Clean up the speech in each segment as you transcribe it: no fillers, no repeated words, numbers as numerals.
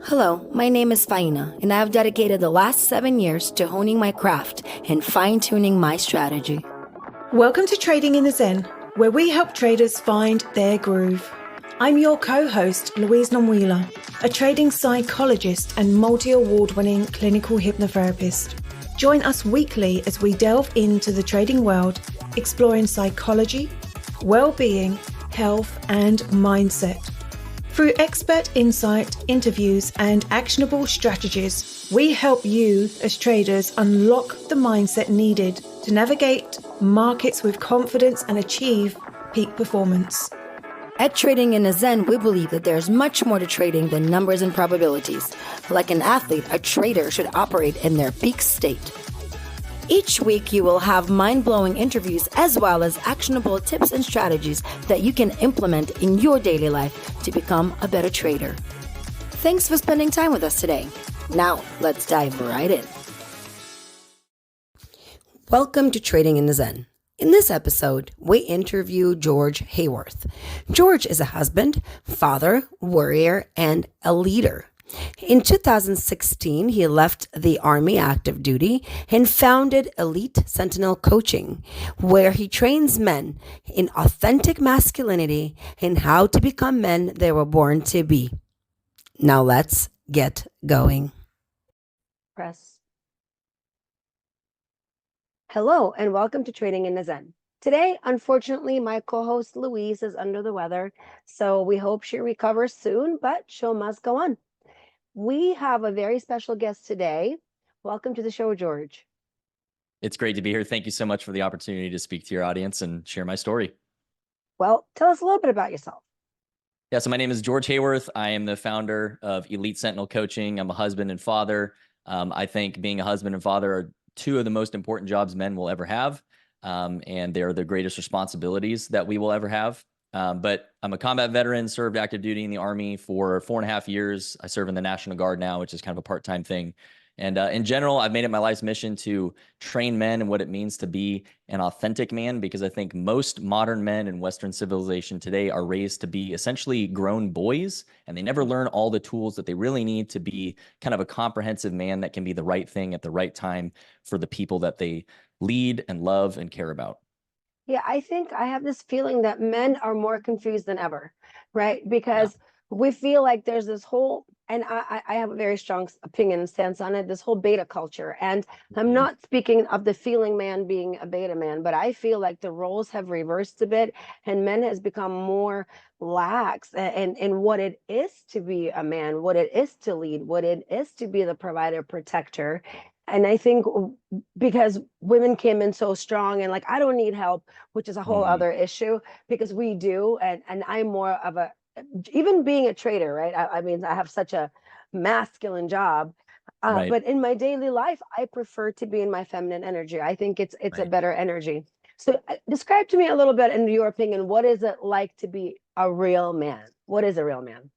Hello, my name is Faina, and I have dedicated the last 7 years to honing my craft and fine-tuning my strategy. Welcome to Trading in the Zen, where we help traders find their groove. I'm your co-host, Louise Nonwheeler, a trading psychologist and multi-award-winning clinical hypnotherapist. Join us weekly as we delve into the trading world, exploring psychology, well-being, health, and mindset. Through expert insight, interviews, and actionable strategies, we help you as traders unlock the mindset needed to navigate markets with confidence and achieve peak performance. At Trading in the Zen, we believe that there's much more to trading than numbers and probabilities. Like an athlete, a trader should operate in their peak state. Each week, you will have mind-blowing interviews as well as actionable tips and strategies that you can implement in your daily life to become a better trader. Thanks for spending time with us today. Now, let's dive right in. Welcome to Trading in the Zen. In this episode, we interview George Hayworth. George is a husband, father, warrior, and a leader. In 2016, he left the Army active duty and founded Elite Sentinel Coaching, where he trains men in authentic masculinity and how to become men they were born to be. Now let's get going. Press. Hello, and welcome to Trading in the Zen. Today, unfortunately, my co-host Louise is under the weather, so we hope she recovers soon, but show must go on. We have a very special guest today. Welcome to the show, George. It's great to be here. Thank you so much for the opportunity to speak to your audience and share my story. Well, tell us a little bit about yourself. Yeah, so my name is George Hayworth. I am the founder of Elite Sentinel Coaching. I'm a husband and father. I think being a husband and father are two of the most important jobs men will ever have. And they're the greatest responsibilities that we will ever have. But I'm a combat veteran, served active duty in the Army for 4.5 years. I serve in the National Guard now, which is kind of a part-time thing. And in general, I've made it my life's mission to train men and what it means to be an authentic man, because I think most modern men in Western civilization today are raised to be essentially grown boys, and they never learn all the tools that they really need to be kind of a comprehensive man that can be the right thing at the right time for the people that they lead and love and care about. Yeah, I think I have this feeling that men are more confused than ever, right? Because we feel like there's this whole, and I have a very strong opinion and stance on it, this whole beta culture. And I'm not speaking of the feeling man being a beta man, but I feel like the roles have reversed a bit and men has become more lax in what it is to be a man, what it is to lead, what it is to be the provider, protector. And I think because women came in so strong and like, I don't need help, which is a whole other issue, because we do. And I'm more of a, even being a trader, right? I mean, I have such a masculine job, Right. but in my daily life, I prefer to be in my feminine energy. I think it's a better energy. So describe to me a little bit, in your opinion, what is it like to be a real man? What is a real man?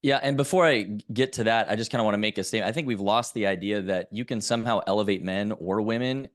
Yeah, and before I get to that, I just kind of want to make a statement. I think we've lost the idea that you can somehow elevate men or women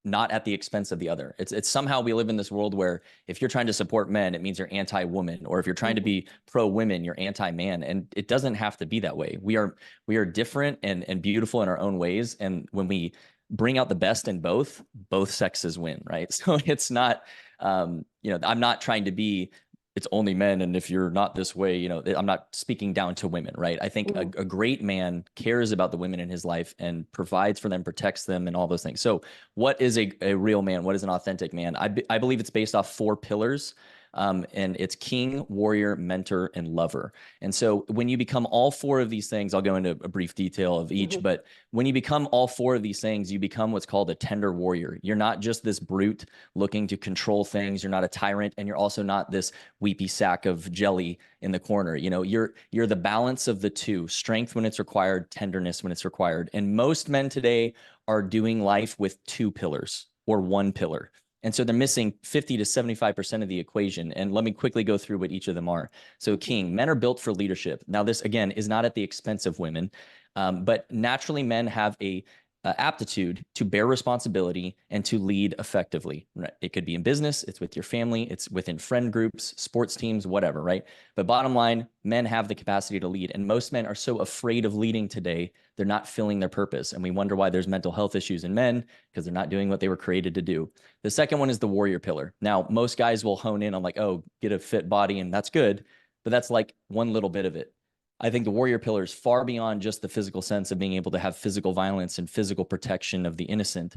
not at the expense of the other. It's somehow we live in this world where if you're trying to support men, it means you're anti-woman, or if you're trying to be pro-women, you're anti-man. And it doesn't have to be that way. We are different and beautiful in our own ways. And when we bring out the best in both sexes win, right? So it's not, I'm not trying to be it's only men, and if you're not this way, I'm not speaking down to women, right? I think a great man cares about the women in his life and provides for them, protects them, and all those things. So what is a real man? What is an authentic man? I believe it's based off 4 pillars. And it's king, warrior, mentor, and lover. And so when you become all 4 of these things, I'll go into a brief detail of each, but when you become all 4 of these things, you become what's called a tender warrior. You're not just this brute looking to control things. You're not a tyrant, and you're also not this weepy sack of jelly in the corner. You're the balance of the two: strength when it's required, tenderness when it's required. And most men today are doing life with 2 pillars or 1 pillar. And so they're missing 50 to 75% of the equation. And let me quickly go through what each of them are. So king, men are built for leadership. Now, this, again, is not at the expense of women, but naturally men have a aptitude to bear responsibility and to lead effectively. Right? It could be in business, it's with your family, it's within friend groups, sports teams, whatever, right? But bottom line, men have the capacity to lead. And most men are so afraid of leading today, they're not filling their purpose. And we wonder why there's mental health issues in men, because they're not doing what they were created to do. The second one is the warrior pillar. Now, most guys will hone in on like, oh, get a fit body, and that's good. But that's like one little bit of it. I think the warrior pillar is far beyond just the physical sense of being able to have physical violence and physical protection of the innocent,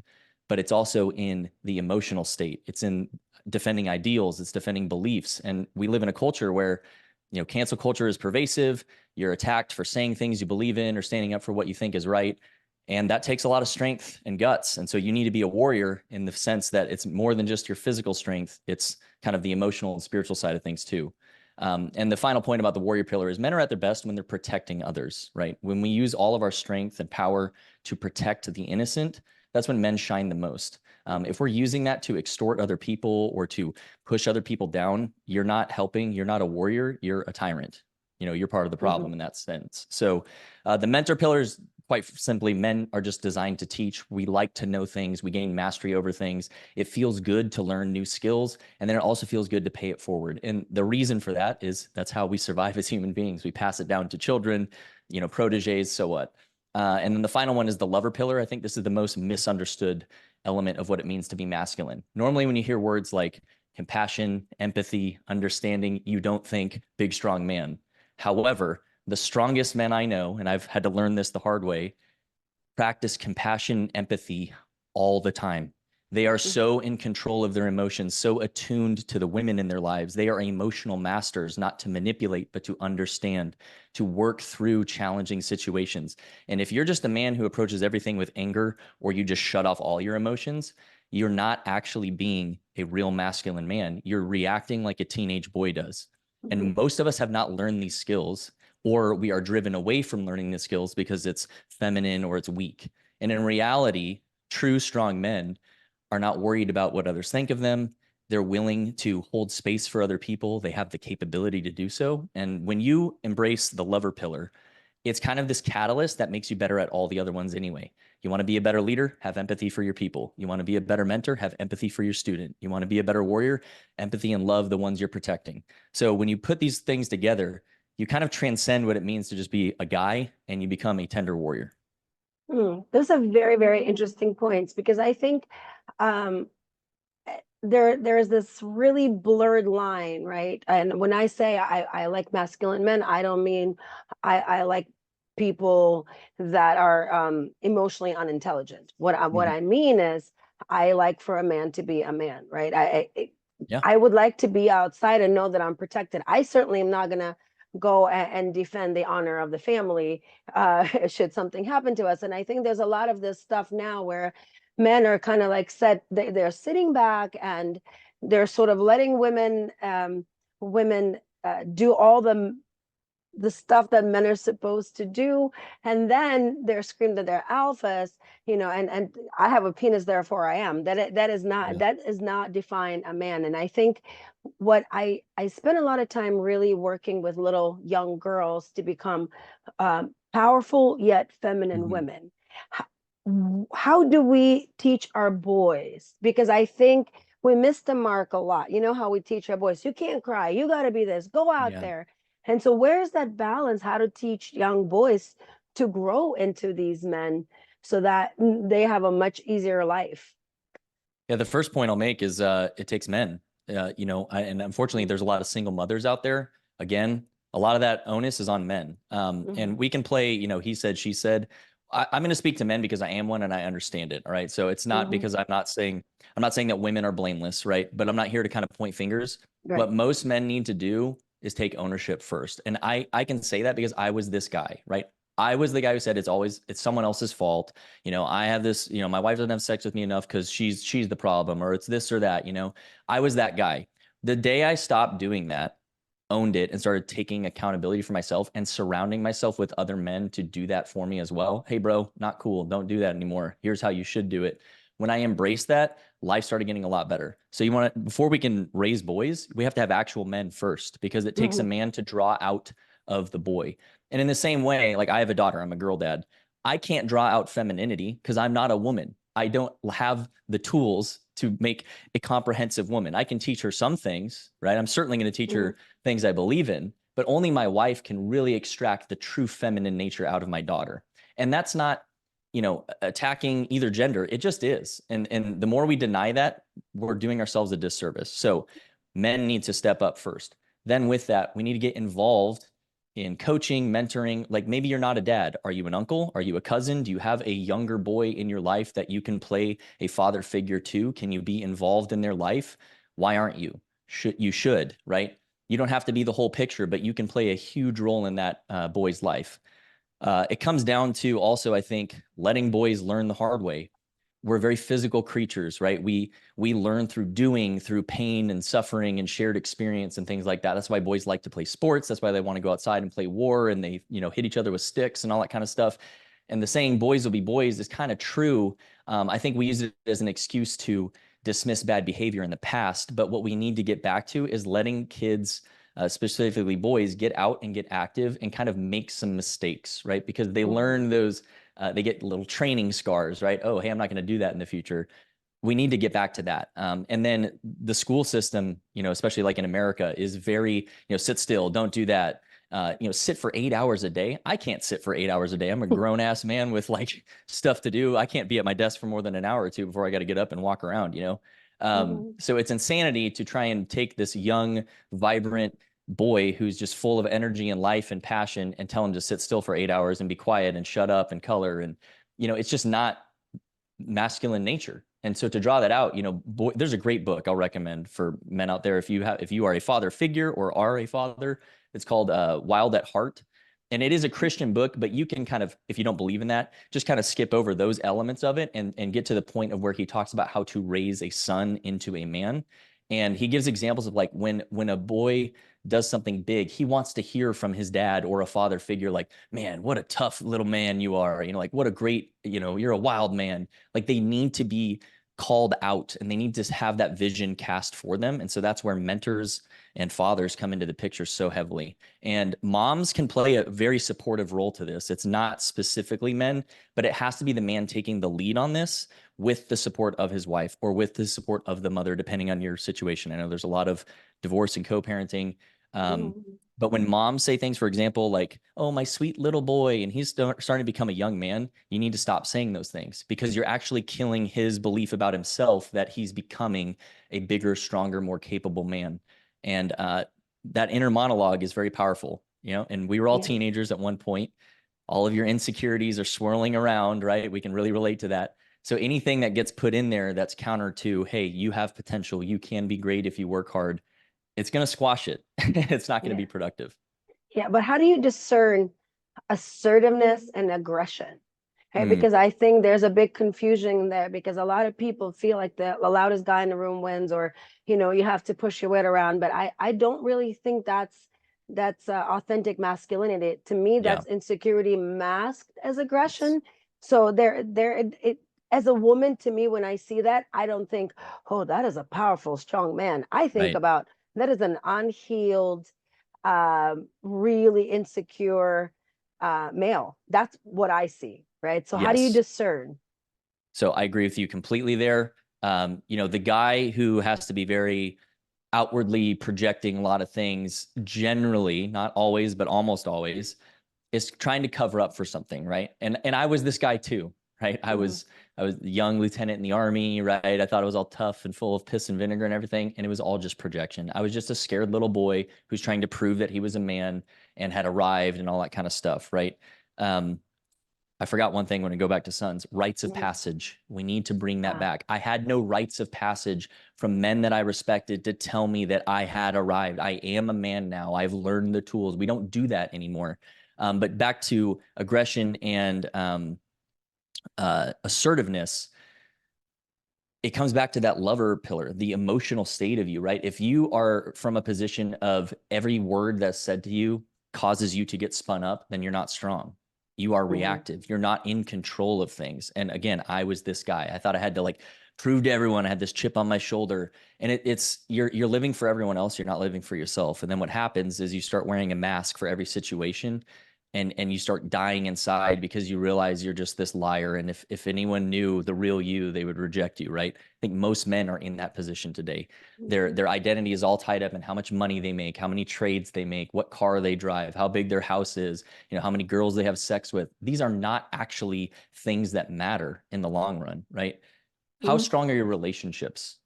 but it's also in the emotional state. It's in defending ideals. It's defending beliefs. And we live in a culture where, cancel culture is pervasive. You're attacked for saying things you believe in or standing up for what you think is right. And that takes a lot of strength and guts. And so you need to be a warrior in the sense that it's more than just your physical strength. It's kind of the emotional and spiritual side of things too. And the final point about the warrior pillar is men are at their best when they're protecting others, right? When we use all of our strength and power to protect the innocent, that's when men shine the most. If we're using that to extort other people or to push other people down, you're not helping, you're not a warrior, you're a tyrant. You're part of the problem in that sense. So the mentor pillars, quite simply, men are just designed to teach. We like to know things. We gain mastery over things. It feels good to learn new skills. And then it also feels good to pay it forward. And the reason for that is that's how we survive as human beings. We pass it down to children, proteges, so what? And then the final one is the lover pillar. I think this is the most misunderstood element of what it means to be masculine. Normally, when you hear words like compassion, empathy, understanding, you don't think big, strong man. However, the strongest men I know, and I've had to learn this the hard way, practice compassion, empathy all the time. They are so in control of their emotions, so attuned to the women in their lives. They are emotional masters, not to manipulate, but to understand, to work through challenging situations. And if you're just a man who approaches everything with anger, or you just shut off all your emotions, you're not actually being a real masculine man. You're reacting like a teenage boy does. And most of us have not learned these skills, or we are driven away from learning the skills because it's feminine or it's weak. And in reality, true strong men are not worried about what others think of them. They're willing to hold space for other people. They have the capability to do so. And when you embrace the lover pillar, it's kind of this catalyst that makes you better at all the other ones anyway. You want to be a better leader? Have empathy for your people. You want to be a better mentor? Have empathy for your student. You want to be a better warrior? Empathy and love the ones you're protecting. So when you put these things together, you kind of transcend what it means to just be a guy and you become a tender warrior. Those are very, very interesting points, because I think there's this really blurred line, right? And when I say I like masculine men, I don't mean I like people that are emotionally unintelligent. What I mean is I like for a man to be a man, right? I would like to be outside and know that I'm protected. I certainly am not gonna go and defend the honor of the family should something happen to us. And I think there's a lot of this stuff now where men are kind of like they're sitting back and they're sort of letting women do all the stuff that men are supposed to do, and then they're screamed that they're alphas, and I have a penis, therefore I am. That is not define a man. And I think what I spend a lot of time really working with little young girls to become powerful yet feminine women. How do we teach our boys? Because I think we miss the mark a lot. You know how we teach our boys, you can't cry, you got to be this, go out there. And so where's that balance? How to teach young boys to grow into these men so that they have a much easier life? Yeah, the first point I'll make is it takes men. And unfortunately, there's a lot of single mothers out there. Again, a lot of that onus is on men. And we can play, he said, she said. I'm going to speak to men because I am one and I understand it. All right. So it's not because I'm not saying that women are blameless, right? But I'm not here to kind of point fingers. Right. What most men need to do is take ownership first. And I can say that because I was this guy, right? I was the guy who said it's someone else's fault. I have this, my wife doesn't have sex with me enough because she's the problem, or it's this or that. I was that guy. The day I stopped doing that, owned it, and started taking accountability for myself and surrounding myself with other men to do that for me as well. Hey, bro, not cool. Don't do that anymore. Here's how you should do it. When I embraced that, life started getting a lot better. So before we can raise boys, we have to have actual men first, because it takes a man to draw out of the boy. And in the same way, like I have a daughter, I'm a girl dad. I can't draw out femininity because I'm not a woman. I don't have the tools to make a comprehensive woman. I can teach her some things, right? I'm certainly going to teach her things I believe in, but only my wife can really extract the true feminine nature out of my daughter. And that's not, attacking either gender. It just is. And the more we deny that, we're doing ourselves a disservice. So men need to step up first. Then with that, we need to get involved in coaching, mentoring. Like maybe you're not a dad. Are you an uncle? Are you a cousin? Do you have a younger boy in your life that you can play a father figure to? Can you be involved in their life? Why aren't you? You should, right? You don't have to be the whole picture, but you can play a huge role in that boy's life. It comes down to also, I think, letting boys learn the hard way. We're very physical creatures, right? We learn through doing, through pain and suffering and shared experience and things like that. That's why boys like to play sports. That's why they want to go outside and play war, and they, hit each other with sticks and all that kind of stuff. And the saying "boys will be boys" is kind of true. I think we use it as an excuse to dismiss bad behavior in the past. But what we need to get back to is letting kids, specifically boys, get out and get active and kind of make some mistakes, right? Because they learn those, they get little training scars, right? Oh, hey, I'm not going to do that in the future. We need to get back to that. And then the school system, especially like in America, is very, sit still, don't do that. Sit for 8 hours a day. I can't sit for 8 hours a day. I'm a grown ass man with like stuff to do. I can't be at my desk for more than an hour or two before I got to get up and walk around, So it's insanity to try and take this young, vibrant boy who's just full of energy and life and passion and tell him to sit still for 8 hours and be quiet and shut up and color. And, it's just not masculine nature. And so to draw that out, there's a great book I'll recommend for men out there. If you are a father figure or are a father, it's called Wild at Heart. And it is a Christian book, but you can kind of, if you don't believe in that, just kind of skip over those elements of it and get to the point of where he talks about how to raise a son into a man. And he gives examples of like when a boy does something big, he wants to hear from his dad or a father figure, like, man, what a tough little man you are. Like what a great, you're a wild man. Like they need to be called out and they need to have that vision cast for them. And so that's where mentors and fathers come into the picture so heavily. And moms can play a very supportive role to this. It's not specifically men, but it has to be the man taking the lead on this with the support of his wife or with the support of the mother, depending on your situation. I know there's a lot of divorce and co-parenting. But when moms say things, for example, like, oh, my sweet little boy, and he's starting to become a young man, you need to stop saying those things because you're actually killing his belief about himself that he's becoming a bigger, stronger, more capable man. And that inner monologue is very powerful, and we were all teenagers at one point. All of your insecurities are swirling around, right? We can really relate to that. So anything that gets put in there that's counter to, hey, you have potential, you can be great if you work hard, it's going to squash it. It's not going to be productive. Yeah, but how do you discern assertiveness and aggression? Right? Because I think there's a big confusion there because a lot of people feel like the loudest guy in the room wins, or, you have to push your weight around. But I don't really think that's authentic masculinity. To me, that's insecurity masked as aggression. So as a woman, to me, when I see that, I don't think, oh, that is a powerful, strong man. I think about that is an unhealed, really insecure male. That's what I see, right? So how do you discern? So I agree with you completely there. The guy who has to be very outwardly projecting a lot of things, generally, not always, but almost always, is trying to cover up for something, right? And I was this guy too, right? I was a young lieutenant in the Army, right? I thought I was all tough and full of piss and vinegar and everything. And it was all just projection. I was just a scared little boy who's trying to prove that he was a man and had arrived and all that kind of stuff, right? I forgot one thing when I go back to sons, rites of passage. We need to bring that back. I had no rites of passage from men that I respected to tell me that I had arrived. I am a man now. I've learned the tools. We don't do that anymore. But back to aggression and assertiveness, it comes back to that lover pillar, the emotional state of you, right? If you are from a position of every word that's said to you causes you to get spun up, then you're not strong. You are reactive. You're not in control of things. And again, I was this guy. I thought I had to like prove to everyone I had this chip on my shoulder. And you're living for everyone else. You're not living for yourself. And then what happens is you start wearing a mask for every situation. and you start dying inside because you realize you're just this liar. And if anyone knew the real you, they would reject you, right? I think most men are in that position today. Their identity is all tied up in how much money they make, how many trades they make, what car they drive, how big their house is, how many girls they have sex with. These are not actually things that matter in the long run, right? How strong are your relationships?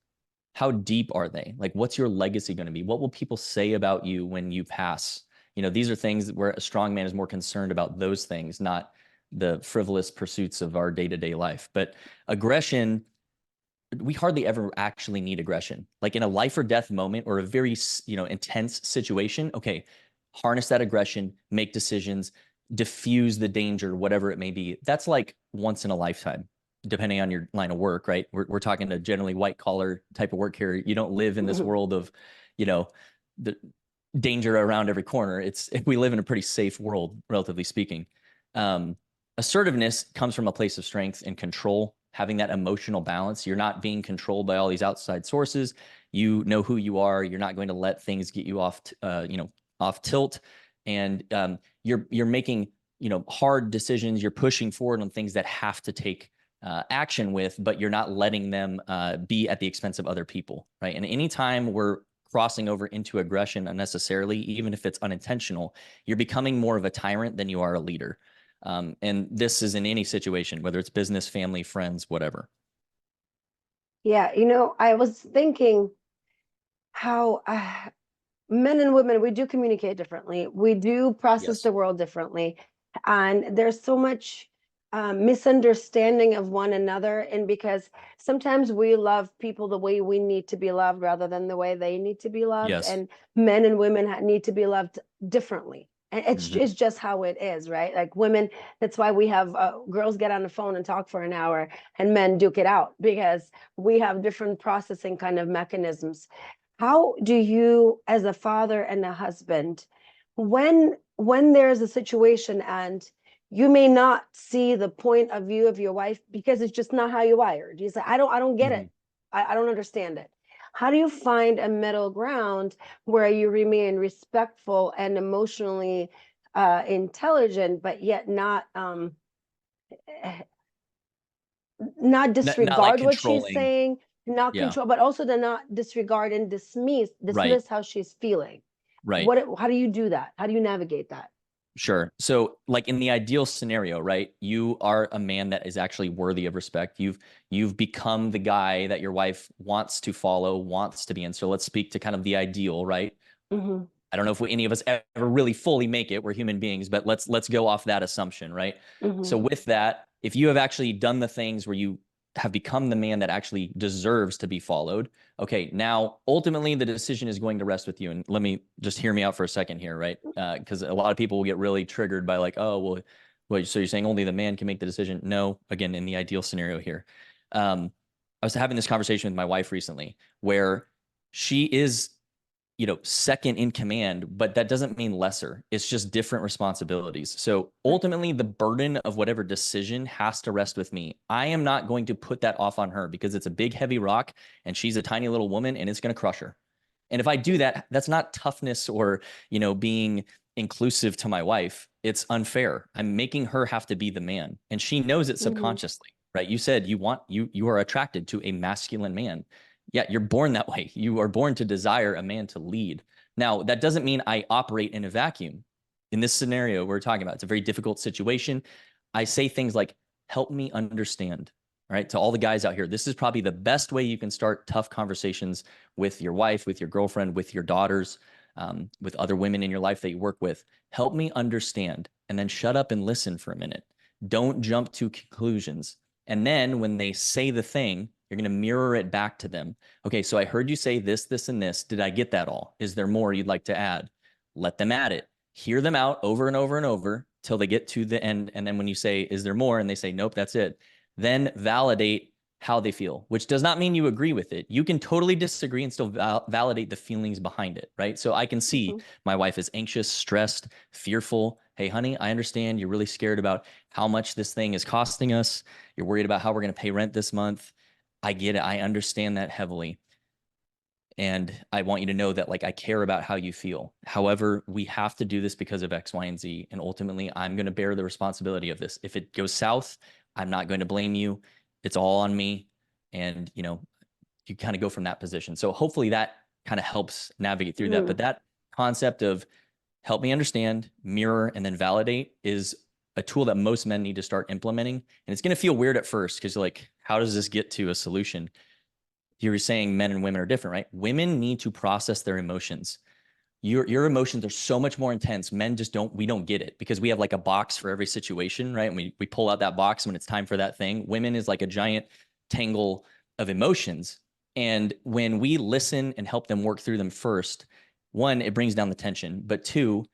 How deep are they? Like, what's your legacy going to be? What will people say about you when you pass? These are things where a strong man is more concerned about those things, not the frivolous pursuits of our day-to-day life. But aggression, we hardly ever actually need aggression. Like in a life or death moment or a very, intense situation, okay, harness that aggression, make decisions, diffuse the danger, whatever it may be. That's like once in a lifetime, depending on your line of work, right? We're talking a generally white collar type of work here. You don't live in this world of, the danger around every corner. We live in a pretty safe world, relatively speaking. Assertiveness comes from a place of strength and control, having that emotional balance. You're not being controlled by all these outside sources. You know who you are. You're not going to let things get you off tilt. And you're making, hard decisions. You're pushing forward on things that have to take action with, but you're not letting them be at the expense of other people, right? And anytime we're crossing over into aggression unnecessarily, even if it's unintentional, you're becoming more of a tyrant than you are a leader. And this is in any situation, whether it's business, family, friends, whatever. Yeah, I was thinking how men and women, we do communicate differently. We do process the world differently. And there's so much misunderstanding of one another. And because sometimes we love people the way we need to be loved rather than the way they need to be loved. Yes. And men and women need to be loved differently. And it's just how it is, right? Like women, that's why we have girls get on the phone and talk for an hour and men duke it out, because we have different processing kind of mechanisms. How do you, as a father and a husband, when there's a situation and you may not see the point of view of your wife because it's just not how you wired. You say, I don't get it. I don't understand it. How do you find a middle ground where you remain respectful and emotionally intelligent, but yet not disregard like what she's controlling. saying, not control, but also to not disregard and dismiss how she's feeling. Right. How do you do that? How do you navigate that? Sure. So like in the ideal scenario, right? You are a man that is actually worthy of respect. You've become the guy that your wife wants to follow, wants to be in. So let's speak to kind of the ideal, right? I don't know if any of us ever really fully make it. We're human beings, but let's go off that assumption, right? So with that, if you have actually done the things where you have become the man that actually deserves to be followed, okay, now ultimately the decision is going to rest with you. And let me just hear me out for a second here, right? Because a lot of people will get really triggered by like, oh, well, wait, so you're saying only the man can make the decision? No, again, in the ideal scenario here. I was having this conversation with my wife recently where she is, second in command, but that doesn't mean lesser. It's just different responsibilities. So ultimately the burden of whatever decision has to rest with me. I am not going to put that off on her because it's a big, heavy rock and she's a tiny little woman and it's going to crush her. And if I do that, that's not toughness or, being inclusive to my wife. It's unfair. I'm making her have to be the man. And she knows it subconsciously, right? You said you are attracted to a masculine man. Yeah, you're born that way. You are born to desire a man to lead. Now, that doesn't mean I operate in a vacuum. In this scenario we're talking about, it's a very difficult situation. I say things like, help me understand, right? To all the guys out here, this is probably the best way you can start tough conversations with your wife, with your girlfriend, with your daughters, with other women in your life that you work with. Help me understand, and then shut up and listen for a minute. Don't jump to conclusions. And then when they say the thing, you're going to mirror it back to them. Okay, so I heard you say this, this, and this. Did I get that all? Is there more you'd like to add? Let them add it. Hear them out over and over and over till they get to the end. And then when you say, is there more? And they say, nope, that's it. Then validate how they feel, which does not mean you agree with it. You can totally disagree and still validate the feelings behind it, right? So I can see my wife is anxious, stressed, fearful. Hey, honey, I understand you're really scared about how much this thing is costing us. You're worried about how we're going to pay rent this month. I get it. I understand that heavily. And I want you to know that like I care about how you feel. However, we have to do this because of X, Y, and Z. And ultimately, I'm going to bear the responsibility of this. If it goes south, I'm not going to blame you. It's all on me. And, you know, you kind of go from that position. So hopefully that kind of helps navigate through that. But that concept of help me understand, mirror, and then validate is a tool that most men need to start implementing. And it's going to feel weird at first because you're like, how does this get to a solution? You were saying men and women are different, right? Women need to process their emotions. Your emotions are so much more intense. Men just we don't get it because we have like a box for every situation, right? And we pull out that box when it's time for that thing. Women is like a giant tangle of emotions. And when we listen and help them work through them first, one, it brings down the tension, but two,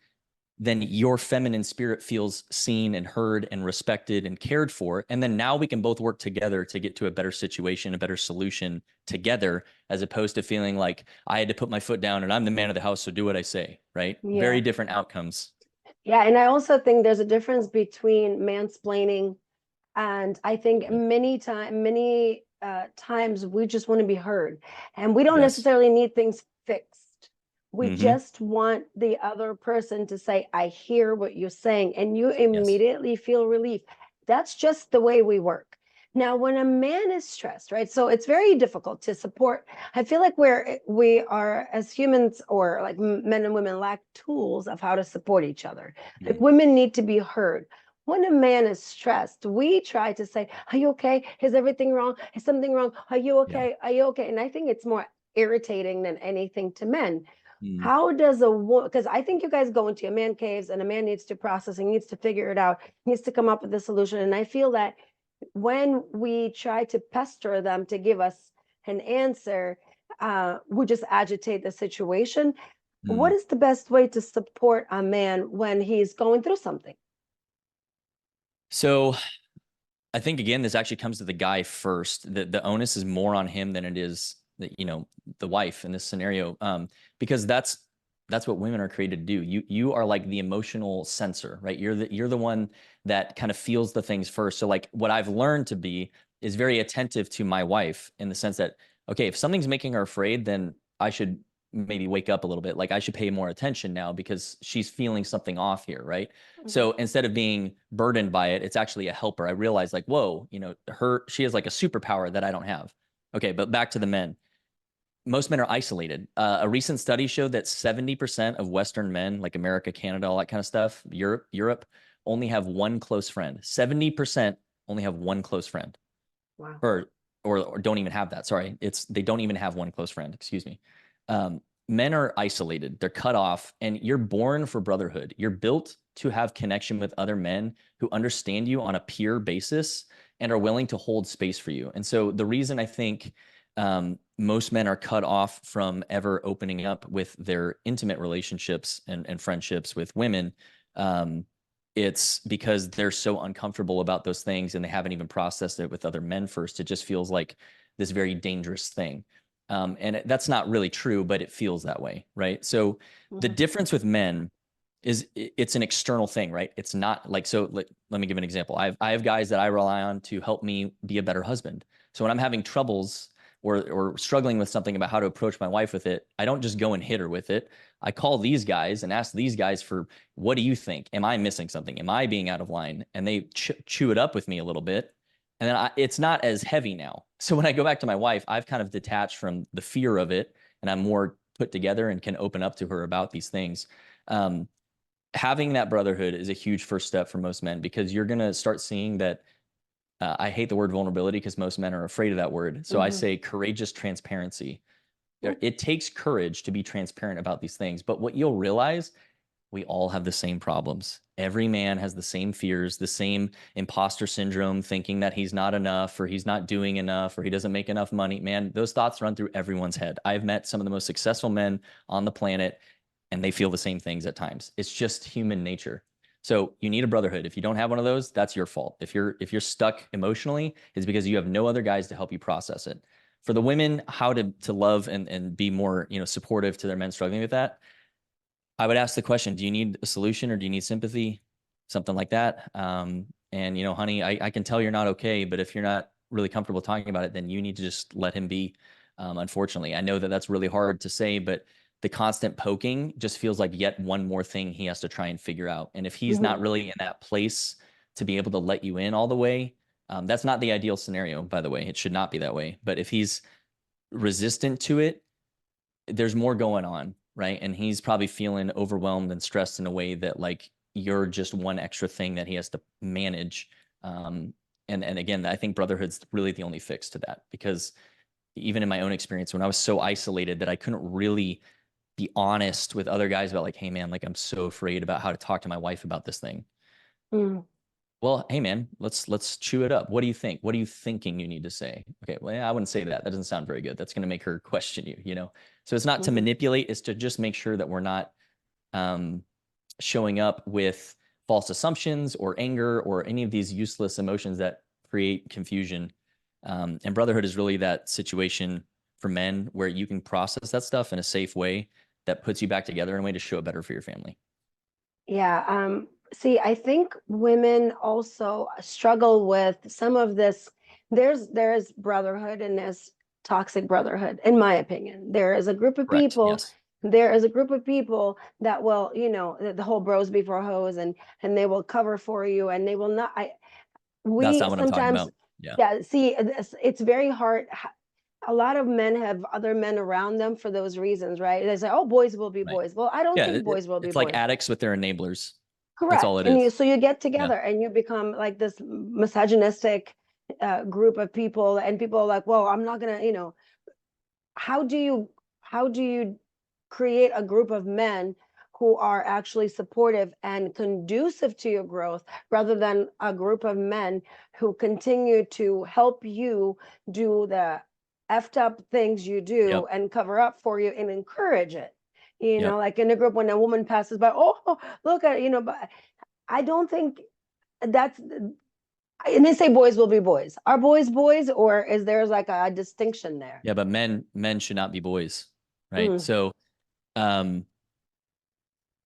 then your feminine spirit feels seen and heard and respected and cared for. And then now we can both work together to get to a better situation, a better solution together, as opposed to feeling like I had to put my foot down and I'm the man of the house, so do what I say, right? Yeah. Very different outcomes. Yeah. And I also think there's a difference between mansplaining, and I think many times we just want to be heard, and we don't necessarily need things fixed. We just want the other person to say, I hear what you're saying, and you immediately feel relief. That's just the way we work. Now, when a man is stressed, right? So it's very difficult to support. I feel like we are as humans, or like men and women, lack tools of how to support each other. Like women need to be heard. When a man is stressed, we try to say, are you okay? Is everything wrong? Is something wrong? Are you okay? Are you okay? And I think it's more irritating than anything to men. How does a woman, because I think you guys go into your man caves and a man needs to process and needs to figure it out, needs to come up with a solution. And I feel that when we try to pester them to give us an answer, we just agitate the situation. What is the best way to support a man when he's going through something? So I think, again, this actually comes to the guy first. The onus is more on him than it is the wife in this scenario, because that's what women are created to do. You are like the emotional sensor, right? You're the one that kind of feels the things first. So like what I've learned to be is very attentive to my wife, in the sense that, okay, if something's making her afraid, then I should maybe wake up a little bit. Like I should pay more attention now because she's feeling something off here, right? So instead of being burdened by it, it's actually a helper. I realized like, whoa, she has like a superpower that I don't have. Okay, but back to the men. Most men are isolated. A recent study showed that 70% of Western men, like America, Canada, all that kind of stuff, Europe, only have one close friend. 70% only have one close friend. Wow. Or don't even have that. Sorry, they don't even have one close friend. Excuse me. Men are isolated. They're cut off, and you're born for brotherhood. You're built to have connection with other men who understand you on a peer basis and are willing to hold space for you. And so the reason I think most men are cut off from ever opening up with their intimate relationships and friendships with women, it's because they're so uncomfortable about those things, and they haven't even processed it with other men first. It just feels like this very dangerous thing. And that's not really true, but it feels that way, right? So the difference with men is it's an external thing, right? It's not like, so let me give an example. I have guys that I rely on to help me be a better husband. So when I'm having troubles or struggling with something about how to approach my wife with it, I don't just go and hit her with it. I call these guys and ask these guys for, what do you think? Am I missing something? Am I being out of line? And they chew it up with me a little bit. And then it's not as heavy now. So when I go back to my wife, I've kind of detached from the fear of it, and I'm more put together and can open up to her about these things. Having that brotherhood is a huge first step for most men, because you're going to start seeing that. I hate the word vulnerability because most men are afraid of that word. So I say courageous transparency. It takes courage to be transparent about these things. But what you'll realize, we all have the same problems. Every man has the same fears, the same imposter syndrome, thinking that he's not enough, or he's not doing enough, or he doesn't make enough money. Man, those thoughts run through everyone's head. I've met some of the most successful men on the planet, and they feel the same things at times. It's just human nature. So you need a brotherhood. If you don't have one of those, that's your fault. If you're stuck emotionally, it's because you have no other guys to help you process it. For the women, how to love and be more, supportive to their men struggling with that, I would ask the question, do you need a solution or do you need sympathy? Something like that. And, honey, I can tell you're not okay, but if you're not really comfortable talking about it, then you need to just let him be. Unfortunately, I know that that's really hard to say, but the constant poking just feels like yet one more thing he has to try and figure out. And if he's not really in that place to be able to let you in all the way, that's not the ideal scenario, by the way. It should not be that way. But if he's resistant to it, there's more going on, right? And he's probably feeling overwhelmed and stressed in a way that like you're just one extra thing that he has to manage. And again, I think brotherhood's really the only fix to that, because even in my own experience, when I was so isolated that I couldn't really be honest with other guys about like, hey man, like I'm so afraid about how to talk to my wife about this thing. Well, hey man, let's chew it up. What do you think? What are you thinking you need to say? Okay, well, yeah, I wouldn't say that. That doesn't sound very good. That's going to make her question you, you know? So it's not to manipulate, it's to just make sure that we're not showing up with false assumptions or anger or any of these useless emotions that create confusion. And brotherhood is really that situation for men where you can process that stuff in a safe way that puts you back together in a way to show it better for your family. Yeah. See, I think women also struggle with some of this. There's brotherhood and there's toxic brotherhood, in my opinion. There is a group of Correct. people. Yes. There is a group of people that will, the whole bros before hoes, and they will cover for you, and they will not. That's not what I'm talking about. Yeah. See, it's very hard. A lot of men have other men around them for those reasons, right? They say, "Oh, boys will be boys." Well, I don't think boys will be boys. It's like addicts with their enablers. Correct. That's all it and is. so you get together and you become like this misogynistic group of people, and people are like, well, I'm not gonna, how do you create a group of men who are actually supportive and conducive to your growth, rather than a group of men who continue to help you do the effed up things you do and cover up for you and encourage it? Like in a group, when a woman passes by, oh, look at, but I don't think that's, and they say boys will be boys. Are boys boys, or is there like a distinction there? Yeah, but men should not be boys, right? So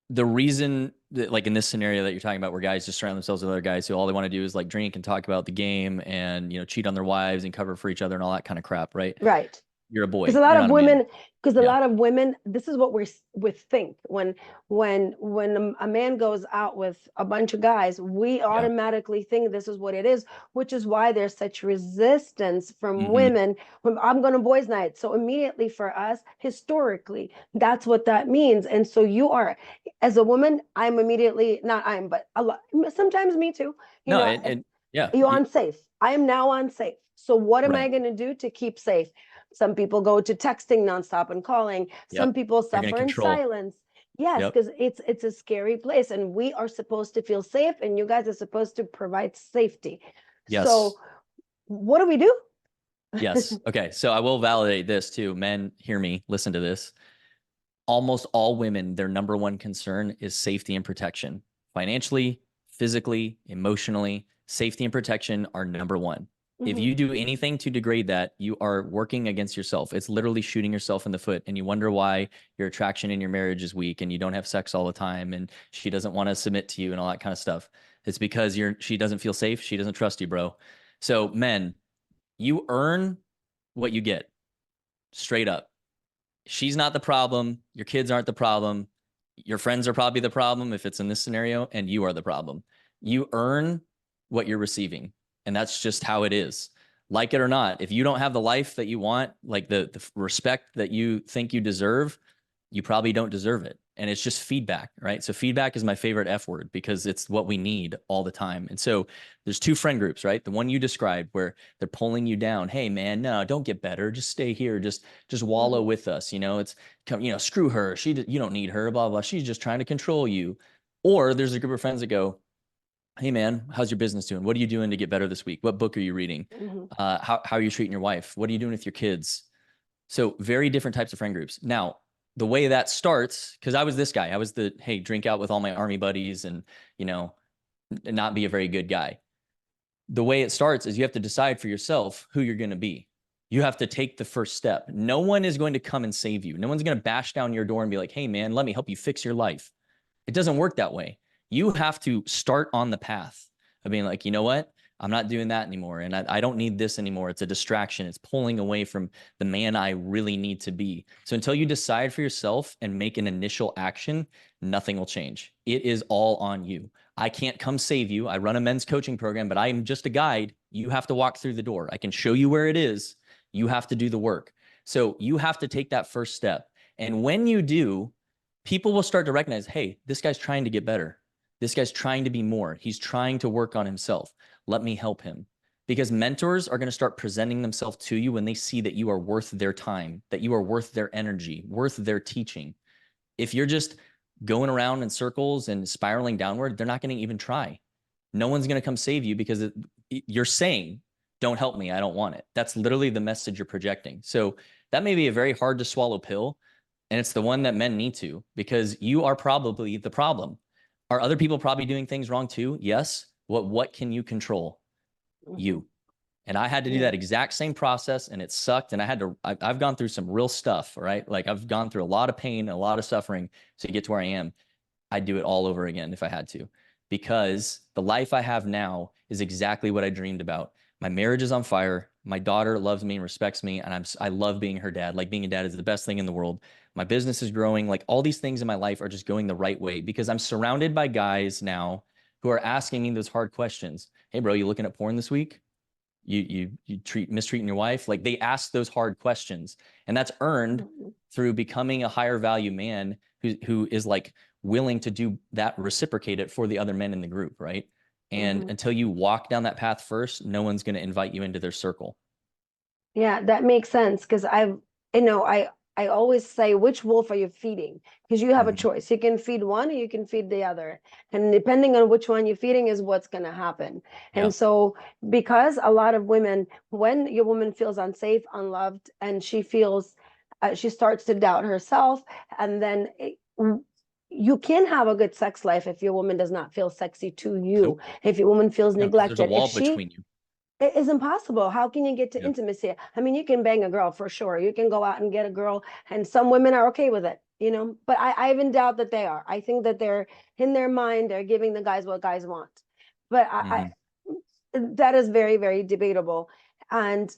the reason that, like in this scenario that you're talking about, where guys just surround themselves with other guys who all they want to do is like drink and talk about the game and, cheat on their wives and cover for each other and all that kind of crap, right? Right. You're a boy. Because a lot of women, this is what we think when a man goes out with a bunch of guys, we automatically think this is what it is, which is why there's such resistance from women when I'm going to boys' night. So immediately for us, historically, that's what that means. And so you are, as a woman, I'm immediately, not I'm, but a lot, sometimes me too. You're unsafe. I am now unsafe. So what am I going to do to keep safe? Some people go to texting nonstop and calling. Some people suffer in silence. Yes, because it's a scary place, and we are supposed to feel safe, and you guys are supposed to provide safety. Yes. So what do we do? Yes. Okay. So I will validate this too. Men, hear me, listen to this. Almost all women, their number one concern is safety and protection. Financially, physically, emotionally, safety and protection are number one. If you do anything to degrade that, you are working against yourself. It's literally shooting yourself in the foot, and you wonder why your attraction in your marriage is weak and you don't have sex all the time and she doesn't want to submit to you and all that kind of stuff. It's because she doesn't feel safe. She doesn't trust you, bro. So men, you earn what you get, straight up. She's not the problem. Your kids aren't the problem. Your friends are probably the problem if it's in this scenario, and you are the problem. You earn what you're receiving. And that's just how it is. Like it or not, if you don't have the life that you want, like the respect that you think you deserve, you probably don't deserve it. And it's just feedback, right? So feedback is my favorite F word, because it's what we need all the time. And so there's two friend groups, right? The one you described where they're pulling you down. Hey man, no, don't get better. Just stay here. Just wallow with us. It's, screw her. You don't need her, blah, blah. She's just trying to control you. Or there's a group of friends that go, hey man, how's your business doing? What are you doing to get better this week? What book are you reading? How are you treating your wife? What are you doing with your kids? So very different types of friend groups. Now, the way that starts, because I was this guy, I was the, hey, drink out with all my army buddies and, not be a very good guy. The way it starts is you have to decide for yourself who you're going to be. You have to take the first step. No one is going to come and save you. No one's going to bash down your door and be like, hey man, let me help you fix your life. It doesn't work that way. You have to start on the path of being like, you know what? I'm not doing that anymore. And I don't need this anymore. It's a distraction. It's pulling away from the man I really need to be. So until you decide for yourself and make an initial action, nothing will change. It is all on you. I can't come save you. I run a men's coaching program, but I am just a guide. You have to walk through the door. I can show you where it is. You have to do the work. So you have to take that first step. And when you do, people will start to recognize, hey, this guy's trying to get better. This guy's trying to be more. He's trying to work on himself. Let me help him. Because mentors are going to start presenting themselves to you when they see that you are worth their time, that you are worth their energy, worth their teaching. If you're just going around in circles and spiraling downward, they're not going to even try. No one's going to come save you because you're saying, don't help me. I don't want it. That's literally the message you're projecting. So that may be a very hard to swallow pill. And it's the one that men need to, because you are probably the problem. Are other people probably doing things wrong too? Yes. What can you control? You. And I had to do that exact same process, and it sucked. And I've gone through some real stuff, right? Like I've gone through a lot of pain, a lot of suffering to get to where I am. I'd do it all over again if I had to, because the life I have now is exactly what I dreamed about. My marriage is on fire. My daughter loves me and respects me. And I love being her dad. Like being a dad is the best thing in the world. My business is growing. Like all these things in my life are just going the right way because I'm surrounded by guys now who are asking me those hard questions. Hey bro, you looking at porn this week? You mistreating your wife? Like they ask those hard questions, and that's earned through becoming a higher value man who is like willing to do that, reciprocate it for the other men in the group, right? And until you walk down that path first, no one's going to invite you into their circle. Yeah, that makes sense. Because I always say, which wolf are you feeding? Because you have a choice. You can feed one or you can feed the other. And depending on which one you're feeding is what's going to happen. Yeah. And so because a lot of women, when your woman feels unsafe, unloved, and she feels, she starts to doubt herself, and then you can have a good sex life if your woman does not feel sexy to you. Nope. If your woman feels neglected. There's a wall between you. It is impossible. How can you get to intimacy? I mean, you can bang a girl for sure. You can go out and get a girl, and some women are okay with it, but I even doubt that they are. I think that they're in their mind, they're giving the guys what guys want. But that is very, very debatable. And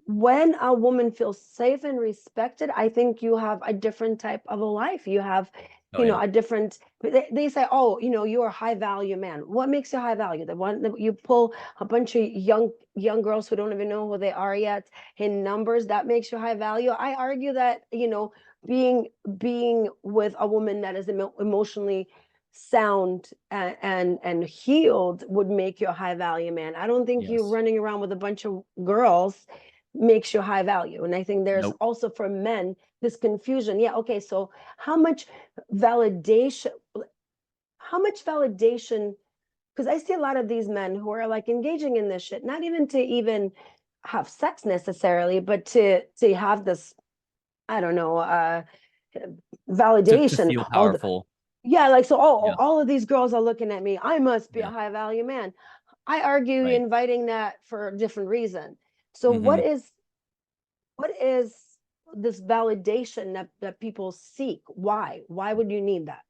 when a woman feels safe and respected, I think you have a different type of a life. You have a different, they say, oh, you're a high value man. What makes you high value? The one that you pull a bunch of young girls who don't even know who they are yet in numbers, that makes you high value. I argue that, being with a woman that is emotionally sound and healed would make you a high value man. I don't think you running around with a bunch of girls makes you high value. And I think there's also for men this confusion. Yeah, okay, so how much validation, because I see a lot of these men who are like engaging in this shit, not even to even have sex necessarily, but to have this, I don't know, validation. To feel powerful. All of these girls are looking at me. I must be a high value man. I argue inviting that for a different reason. So what is this validation that people seek? Why would you need that?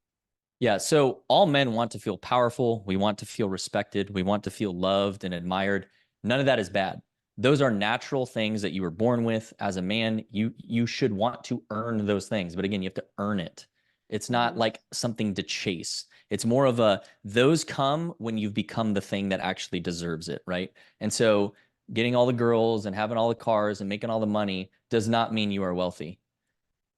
Yeah. So all men want to feel powerful. We want to feel respected. We want to feel loved and admired. None of that is bad. Those are natural things that you were born with. As a man, you should want to earn those things. But again, you have to earn it. It's not like something to chase. It's more of those come when you've become the thing that actually deserves it, right? And so getting all the girls and having all the cars and making all the money does not mean you are wealthy.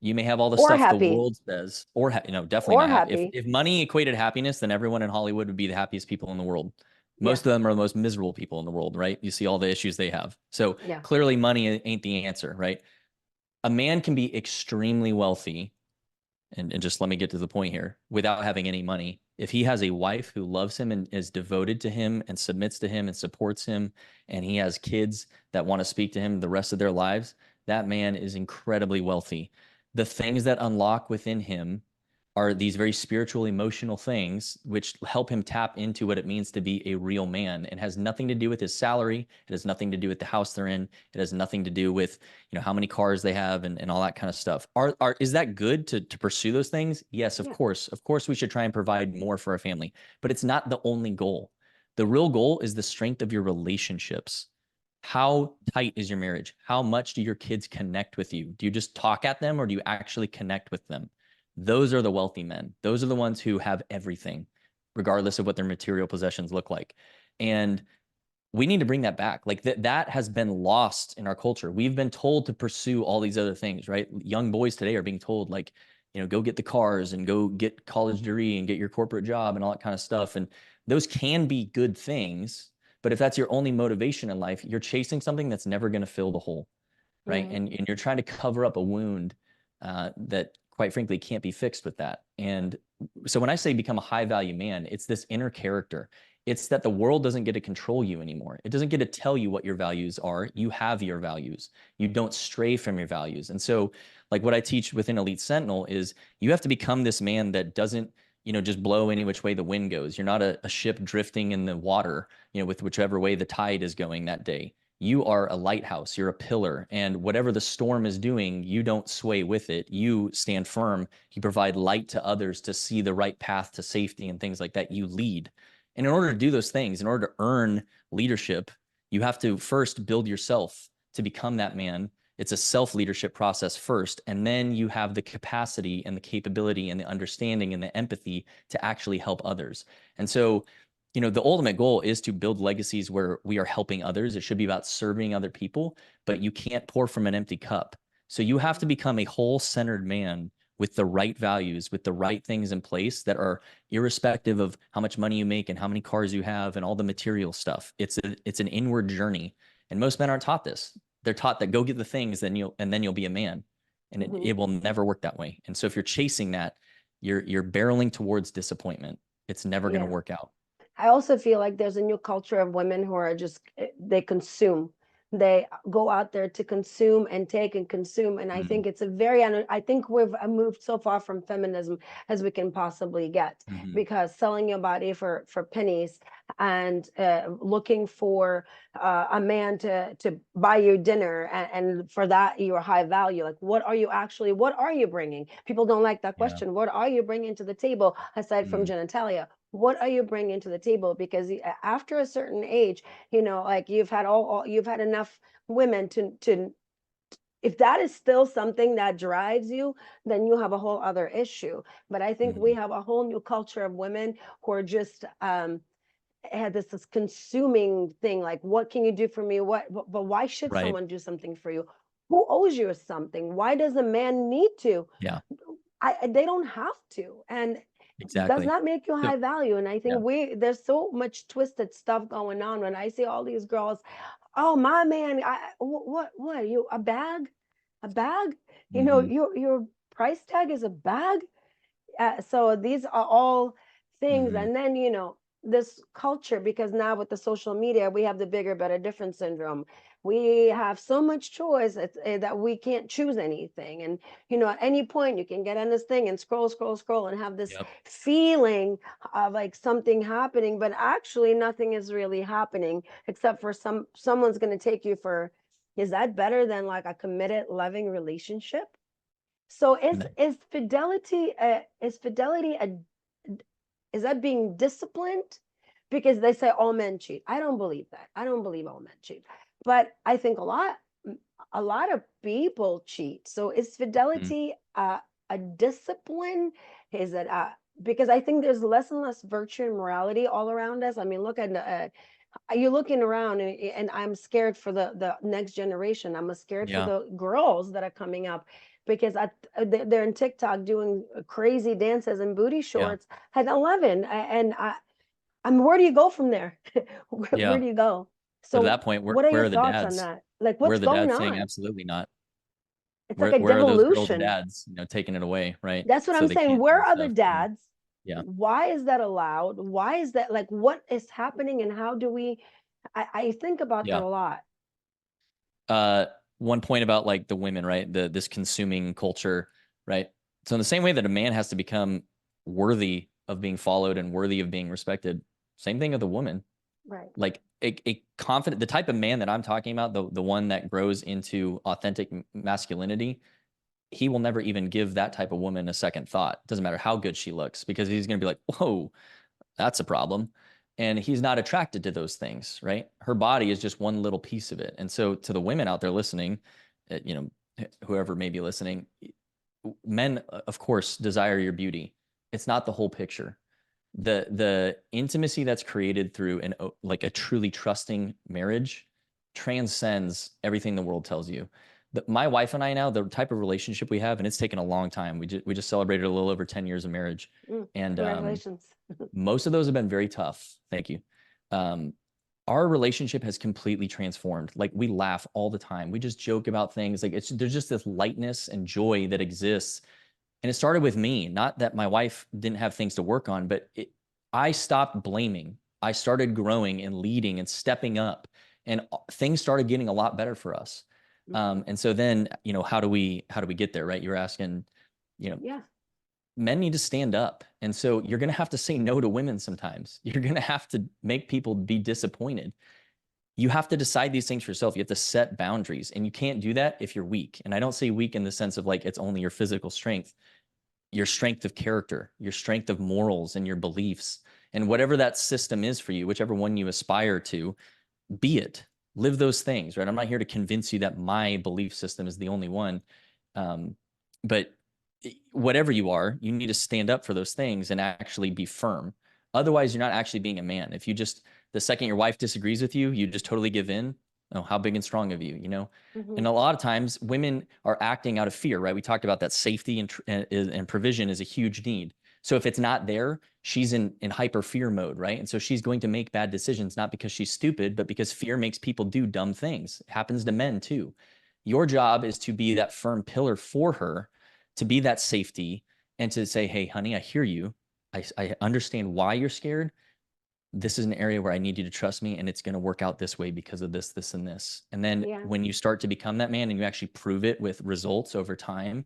You may have all the stuff the world says, or definitely not happy. If money equated happiness, then everyone in Hollywood would be the happiest people in the world. Most of them are the most miserable people in the world, right? You see all the issues they have. So clearly money ain't the answer, right? A man can be extremely wealthy, and just let me get to the point here, without having any money. If he has a wife who loves him and is devoted to him and submits to him and supports him, and he has kids that want to speak to him the rest of their lives, that man is incredibly wealthy. The things that unlock within him are these very spiritual, emotional things, which help him tap into what it means to be a real man. It has nothing to do with his salary. It has nothing to do with the house they're in. It has nothing to do with, how many cars they have and all that kind of stuff. Is that good to pursue those things? Yes, of course. Of course, we should try and provide more for our family, but it's not the only goal. The real goal is the strength of your relationships. How tight is your marriage? How much do your kids connect with you? Do you just talk at them, or do you actually connect with them? Those are the wealthy men. Those are the ones who have everything, regardless of what their material possessions look like. And we need to bring that back. Like that has been lost in our culture. We've been told to pursue all these other things, right? Young boys today are being told, like, go get the cars and go get college degree and get your corporate job and all that kind of stuff. And those can be good things, but if that's your only motivation in life, you're chasing something that's never going to fill the hole, right? Mhm. And you're trying to cover up a wound that, quite frankly, can't be fixed with that. And so when I say become a high value man, it's this inner character. It's that the world doesn't get to control you anymore. It doesn't get to tell you what your values are. You have your values. You don't stray from your values. And so, like, what I teach within Elite Sentinel is you have to become this man that doesn't, just blow any which way the wind goes. You're not a ship drifting in the water, with whichever way the tide is going that day. You are a lighthouse. You're a pillar. And whatever the storm is doing, you don't sway with it. You stand firm. You provide light to others to see the right path to safety and things like that. You lead. And in order to do those things, in order to earn leadership, you have to first build yourself to become that man. It's a self-leadership process first, and then you have the capacity and the capability and the understanding and the empathy to actually help others. And so, the ultimate goal is to build legacies where we are helping others. It should be about serving other people, but you can't pour from an empty cup. So you have to become a whole-centered man with the right values, with the right things in place that are irrespective of how much money you make and how many cars you have and all the material stuff. It's an inward journey. And most men aren't taught this. They're taught that go get the things, then you'll be a man. And it will never work that way. And so if you're chasing that, you're barreling towards disappointment. It's never going to work out. I also feel like there's a new culture of women who are just, they consume. They go out there to consume and take and consume. And I think it's I think we've moved so far from feminism as we can possibly get, because selling your body for pennies and looking for a man to buy you dinner, and for that you're high value. Like, what are you bringing? People don't like that question. What are you bringing to the table aside from genitalia? What are you bringing to the table? Because after a certain age, like you've had enough women to, if that is still something that drives you, then you have a whole other issue. But I think we have a whole new culture of women who are just had this consuming thing. Like, what can you do for me? But why should someone do something for you? Who owes you something? Why does a man need to? Yeah. They don't have to. And exactly. Does not make you high value. And I think there's so much twisted stuff going on when I see all these girls. Oh, my man, what are you, a bag? Your price tag is a bag. So these are all things. And then, this culture, because now with the social media, we have the bigger, better, different syndrome. We have so much choice that we can't choose anything. And, at any point you can get on this thing and scroll and have this feeling of like something happening, but actually nothing is really happening except for someone's going to take you for, is that better than like a committed, loving relationship? So is fidelity is that being disciplined? Because they say all men cheat. I don't believe that. I don't believe all men cheat. But I think a lot of people cheat. So is fidelity a discipline? Is it because I think there's less and less virtue and morality all around us. I mean, look at you're looking around, and I'm scared for the next generation. I'm scared for the girls that are coming up, because they're in TikTok doing crazy dances and booty shorts at 11. And where do you go from there? Where do you go? So to that point, what are where your are the thoughts dads? on that? Like, Where are what's the going dads on? saying absolutely not? It's Where, like a where are those girls and devolution. dads, taking it away, right? That's what So I'm they saying. can't do Where are the stuff. dads? Yeah. Why is that allowed? Why is that, like, what is happening, and how do we, I think about that a lot. One point about like the women, right? This consuming culture, right? So in the same way that a man has to become worthy of being followed and worthy of being respected, same thing with a woman. Right. Like a confident, the type of man that I'm talking about, the one that grows into authentic masculinity, he will never even give that type of woman a second thought. Doesn't matter how good she looks, because he's going to be like, whoa, that's a problem. and he's not attracted to those things, right? Her body is just one little piece of it. And so to the women out there listening, you know, whoever may be listening, men, of course, desire your beauty. It's not the whole picture. The intimacy that's created through like a truly trusting marriage transcends everything the world tells you. My wife and I now, the type of relationship we have, and it's taken a long time. We just celebrated a little over 10 years of marriage. And congratulations. most of those have been very tough. Thank you. Our relationship has completely transformed. Like, we laugh all the time. We just joke about things. Like, there's just this lightness and joy that exists. And it started with me, not that my wife didn't have things to work on, but I stopped blaming. I started growing and leading and stepping up, and things started getting a lot better for us. And so then, you know, how do we get there, right? You're asking, you know, men need to stand up. And so you're going to have to say no to women sometimes. You're going to have to make people be disappointed. You have to decide these things for yourself. You have to set boundaries, and you can't do that if you're weak. And I don't say weak in the sense of like, it's only your physical strength, your strength of character, your strength of morals and your beliefs, and whatever that system is for you, whichever one you aspire to, be it. Live those things, right? I'm not here to convince you that my belief system is the only one. But whatever you are, you need to stand up for those things and actually be firm. Otherwise, you're not actually being a man. If you just, the second your wife disagrees with you, you just totally give in. Oh, how big and strong of you, you know? And a lot of times women are acting out of fear, right? We talked about that safety and provision is a huge need. So if it's not there, she's in hyper fear mode, right? And so she's going to make bad decisions, not because she's stupid, but because fear makes people do dumb things. It happens to men too. Your job is to be that firm pillar for her, to be that safety, and to say, hey, honey, I hear you. I understand why you're scared. This is an area where I need you to trust me, and it's going to work out this way because of this, this, and this. And then when you start to become that man and you actually prove it with results over time,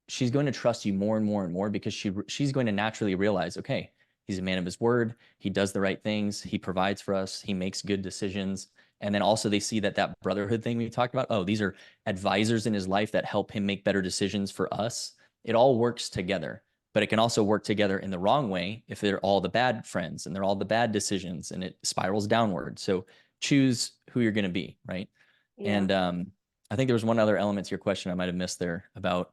she's going to trust you more and more and more, because she's going to naturally realize, okay, he's a man of his word. He does the right things. He provides for us. He makes good decisions. And then also they see that brotherhood thing we talked about, oh, these are advisors in his life that help him make better decisions for us. It all works together, but it can also work together in the wrong way if they're all the bad friends and they're all the bad decisions, and it spirals downward. So choose who you're going to be, right? And I think there was one other element to your question I might have missed there about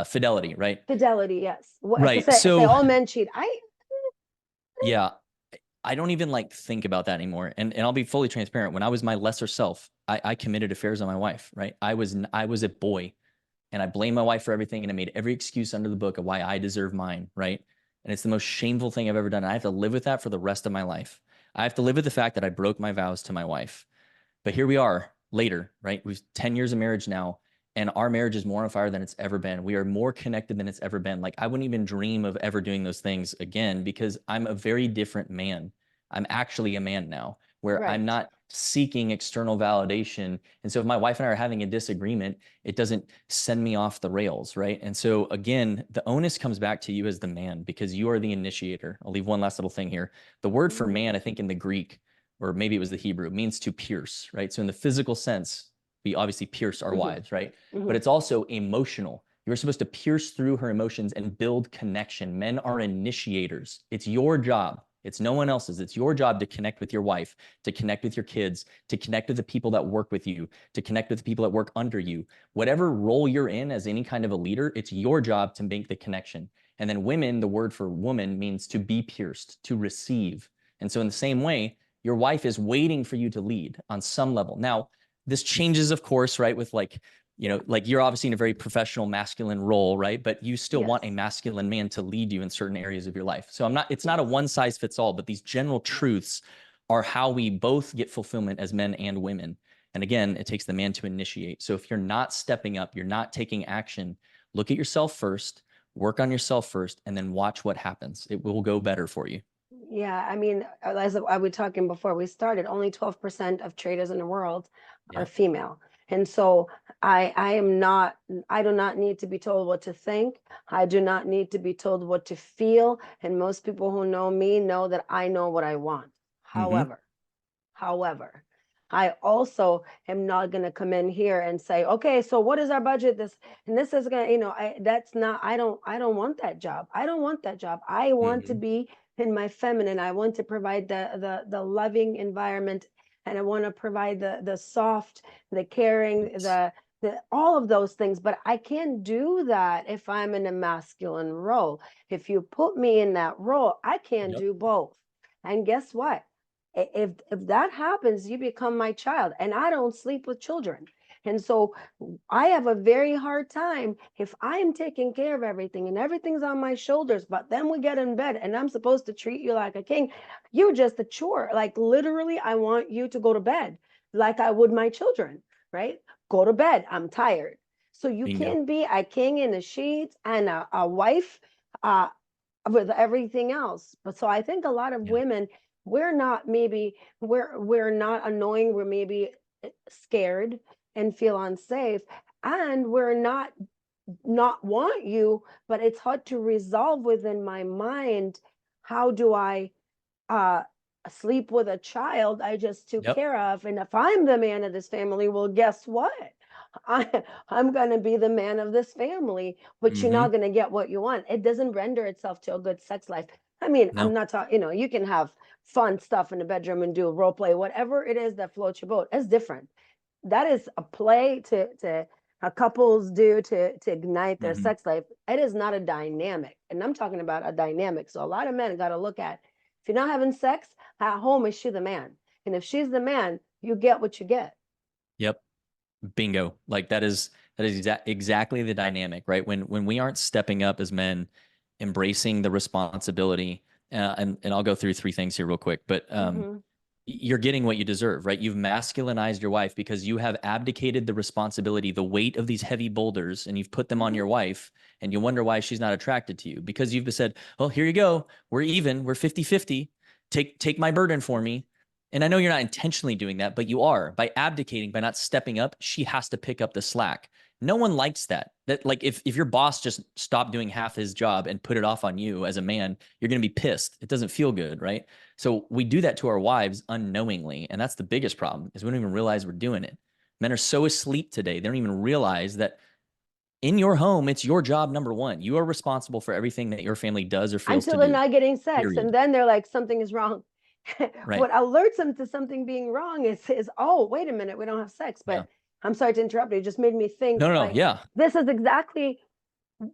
fidelity, right? Fidelity, yes. Right. So say all men cheat. Yeah, I don't even like think about that anymore. And I'll be fully transparent. When I was my lesser self, I committed affairs on my wife, right? I was a boy, and I blamed my wife for everything, and I made every excuse under the book of why I deserve mine, right? And it's the most shameful thing I've ever done. And I have to live with that for the rest of my life. I have to live with the fact that I broke my vows to my wife. But here we are later, right? We've 10 years of marriage now, and our marriage is more on fire than it's ever been. We are more connected than it's ever been. Like, I wouldn't even dream of ever doing those things again, because I'm a very different man. I'm actually a man now, where I'm not seeking external validation. And so if my wife and I are having a disagreement, it doesn't send me off the rails, right? And so again, the onus comes back to you as the man, because you are the initiator. I'll leave one last little thing here. The word for man, I think in the Greek, or maybe it was the Hebrew, means to pierce, right? So in the physical sense, we obviously pierce our wives, right? But it's also emotional. You're supposed to pierce through her emotions and build connection. Men are initiators. It's your job. It's no one else's. It's your job to connect with your wife, to connect with your kids, to connect with the people that work with you, to connect with the people that work under you. Whatever role you're in as any kind of a leader, it's your job to make the connection. And then women, the word for woman means to be pierced, to receive. And so in the same way, your wife is waiting for you to lead on some level. Now, this changes, of course, right? With like, you know, like you're obviously in a very professional masculine role, right? But you still want a masculine man to lead you in certain areas of your life. So it's not a one size fits all, but these general truths are how we both get fulfillment as men and women. And again, it takes the man to initiate. So if you're not stepping up, you're not taking action, look at yourself first, work on yourself first, and then watch what happens. It will go better for you. Yeah, I mean, as I was talking before we started, only 12% of traders in the world are female. And so I do not need to be told what to think. I do not need to be told what to feel. And most people who know me know that I know what I want. However, I also am not going to come in here and say, okay, so what is our budget? This is going to, I don't want that job. I don't want that job. I want to be in my feminine. I want to provide the loving environment, and I want to provide the soft, the caring, the all of those things. But I can't do that if I'm in a masculine role. If you put me in that role, I can't do both. And guess what? If that happens, you become my child, and I don't sleep with children. And so I have a very hard time if I'm taking care of everything and everything's on my shoulders, but then we get in bed and I'm supposed to treat you like a king. You're just a chore. Like literally, I want you to go to bed like I would my children, right? Go to bed. I'm tired. So you can be a king in the sheets and a wife with everything else. But so I think a lot of women, we're not not annoying. We're maybe scared and feel unsafe, and we're not want you, but it's hard to resolve within my mind. How do I sleep with a child I just took care of? And if I'm the man of this family, well, guess what? I'm going to be the man of this family, but you're not going to get what you want. It doesn't render itself to a good sex life. I mean, I'm not talking, you can have fun stuff in the bedroom and do a role play, whatever it is that floats your boat. It's different. That is a play to couples do to ignite their sex life. It is not a dynamic. And I'm talking about a dynamic. So a lot of men got to look at, if you're not having sex at home, is she the man? And if she's the man, you get what you get. Yep. Bingo. Like that is exactly the dynamic, right? When we aren't stepping up as men, embracing the responsibility, and I'll go through 3 things here real quick, but you're getting what you deserve, right? You've masculinized your wife because you have abdicated the responsibility, the weight of these heavy boulders, and you've put them on your wife, and you wonder why she's not attracted to you, because you've said, well, here you go. We're even, we're 50-50. Take my burden for me. And I know you're not intentionally doing that, but you are. By abdicating, by not stepping up, she has to pick up the slack. No one likes that. That, like, if your boss just stopped doing half his job and put it off on you as a man, you're going to be pissed. It doesn't feel good, right? So we do that to our wives unknowingly. And that's the biggest problem, is we don't even realize we're doing it. Men are so asleep today. They don't even realize that in your home, it's your job, number one. You are responsible for everything that your family does or feels until to they're do. not getting sex. Period. And then they're like, something is wrong. Right. What alerts them to something being wrong is, oh, wait a minute, we don't have sex. But I'm sorry to interrupt you. It just made me think. No, this is exactly,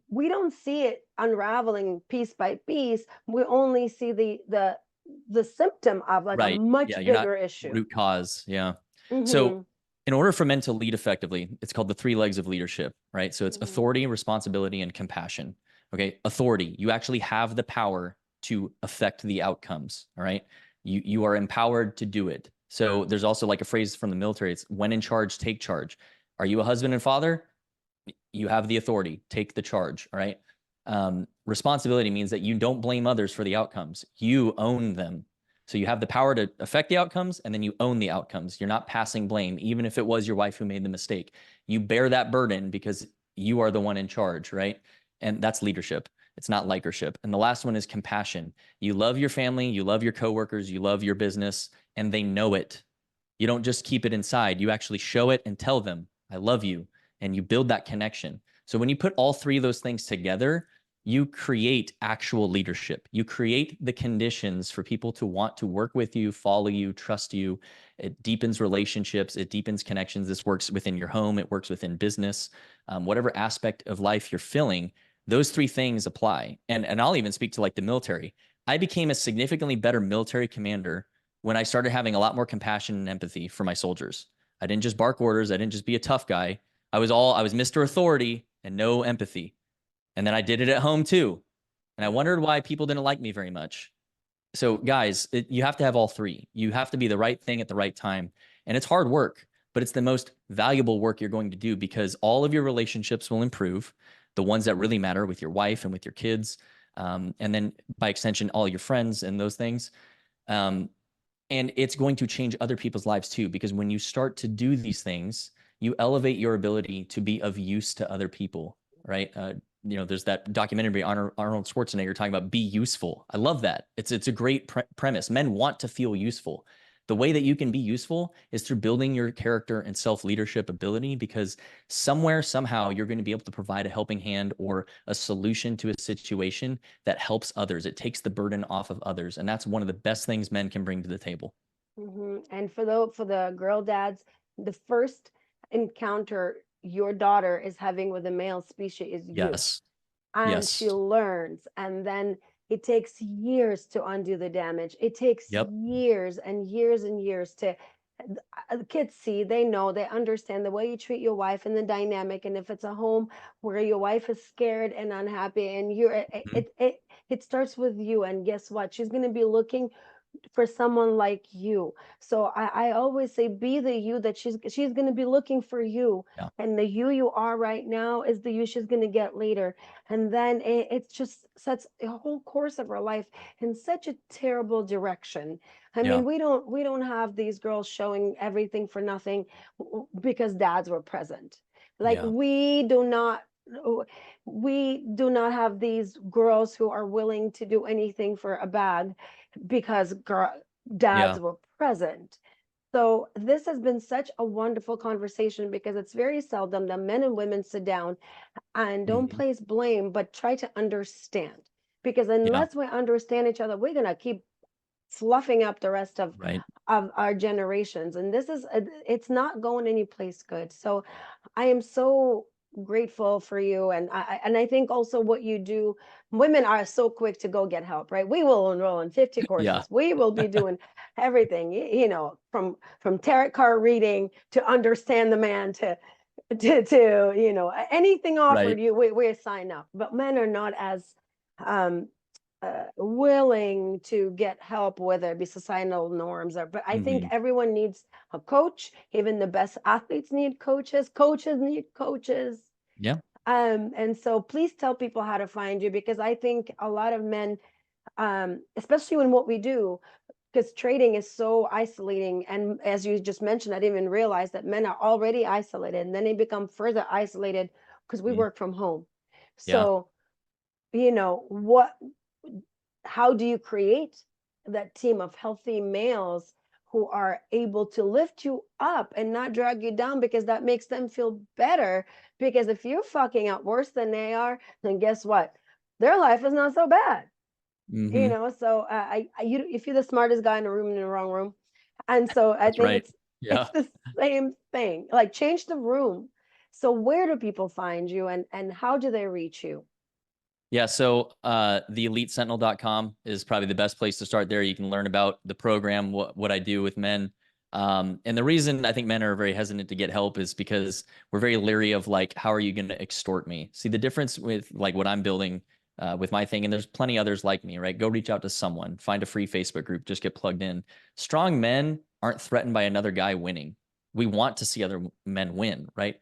we don't see it unraveling piece by piece. We only see the symptom of like a much bigger issue. Root cause. Yeah. So in order for men to lead effectively, it's called the 3 legs of leadership, right? So it's authority, responsibility, and compassion. Okay. Authority, you actually have the power to affect the outcomes. All right. You are empowered to do it. So there's also like a phrase from the military. It's when in charge, take charge. Are you a husband and father? You have the authority, take the charge. All right. Responsibility means that you don't blame others for the outcomes. You own them. So you have the power to affect the outcomes, and then you own the outcomes. You're not passing blame, even if it was your wife who made the mistake. You bear that burden because you are the one in charge, right? And that's leadership. It's not likership. And the last one is compassion. You love your family, you love your coworkers, you love your business, and they know it. You don't just keep it inside. You actually show it and tell them, I love you. And you build that connection. So when you put all 3 of those things together, you create actual leadership. You create the conditions for people to want to work with you, follow you, trust you. It deepens relationships. It deepens connections. This works within your home. It works within business. Whatever aspect of life you're filling, those 3 things apply. And I'll even speak to like the military. I became a significantly better military commander when I started having a lot more compassion and empathy for my soldiers. I didn't just bark orders. I didn't just be a tough guy. I was Mr. Authority and no empathy. And then I did it at home too. And I wondered why people didn't like me very much. So guys, you have to have all 3. You have to be the right thing at the right time. And it's hard work, but it's the most valuable work you're going to do, because all of your relationships will improve, the ones that really matter with your wife and with your kids. And then by extension, all your friends and those things. And it's going to change other people's lives too, because when you start to do these things, you elevate your ability to be of use to other people, right? There's that documentary by Arnold Schwarzenegger talking about be useful. I love that. It's a great premise. Men want to feel useful. The way that you can be useful is through building your character and self-leadership ability, because somewhere, somehow, you're going to be able to provide a helping hand or a solution to a situation that helps others. It takes the burden off of others. And that's one of the best things men can bring to the table. And for the girl dads, the first encounter your daughter is having with a male species is you. Yes. And Yes. she learns, and then it takes years to undo the damage. It takes years and years and years to kids see, they know, they understand the way you treat your wife and the dynamic. And if it's a home where your wife is scared and unhappy, and it starts with you. And guess what? She's going to be looking for someone like you. So I always say, be the you that she's going to be looking for you. Yeah. And the you are right now is the you she's going to get later. And then it just sets a whole course of her life in such a terrible direction. I mean, we don't have these girls showing everything for nothing because dads were present. Like we do not have these girls who are willing to do anything for a bag because dads were present. So this has been such a wonderful conversation, because it's very seldom that men and women sit down and don't place blame, but try to understand. Because unless we understand each other, we're going to keep fluffing up the rest of our generations. And it's not going any place good. So I am so grateful for you. And I think also what you do, women are so quick to go get help, right? We will enroll in 50 courses. We will be doing everything, from tarot card reading to understand the man to anything offered you, we sign up. But men are not as willing to get help, whether it be societal norms but I think everyone needs a coach. Even the best athletes need coaches. Coaches need coaches. And so please tell people how to find you, because I think a lot of men, especially in what we do, because trading is so isolating. And as you just mentioned, I didn't even realize that men are already isolated, and then they become further isolated because we work from home. So, how do you create that team of healthy males who are able to lift you up and not drag you down, because that makes them feel better? Because if you're fucking up worse than they are, then guess what? Their life is not so bad. So if you're the smartest guy in the room, in the wrong room. And so I think it's the same thing. Like, change the room. So where do people find you, and how do they reach you? Yeah, so theelitesentinel.com is probably the best place to start. There you can learn about the program, what I do with men. And the reason I think men are very hesitant to get help is because we're very leery of, like, how are you going to extort me? See, the difference with, like, what I'm building with my thing, and there's plenty others like me, right? Go reach out to someone, find a free Facebook group, just get plugged in. Strong men aren't threatened by another guy winning. We want to see other men win, right?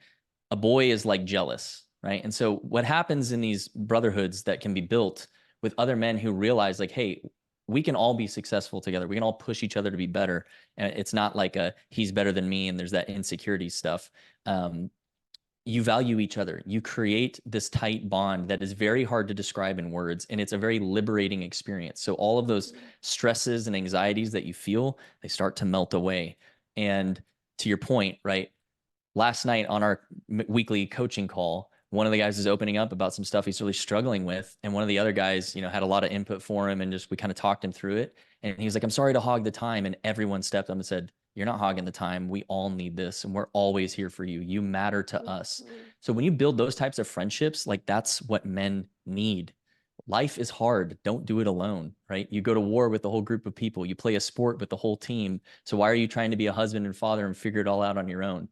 A boy is, like, jealous. Right. And so what happens in these brotherhoods that can be built with other men who realize, like, hey, we can all be successful together. We can all push each other to be better. And it's not like he's better than me and there's that insecurity stuff. You value each other. You create this tight bond that is very hard to describe in words. And it's a very liberating experience. So all of those stresses and anxieties that you feel, they start to melt away. And to your point, right? Last night on our weekly coaching call, one of the guys is opening up about some stuff he's really struggling with. And one of the other guys, had a lot of input for him, and we kind of talked him through it. And he was like, I'm sorry to hog the time. And everyone stepped up and said, you're not hogging the time. We all need this. And we're always here for you. You matter to us. So when you build those types of friendships, like, that's what men need. Life is hard. Don't do it alone, right? You go to war with the whole group of people. You play a sport with the whole team. So why are you trying to be a husband and father and figure it all out on your own?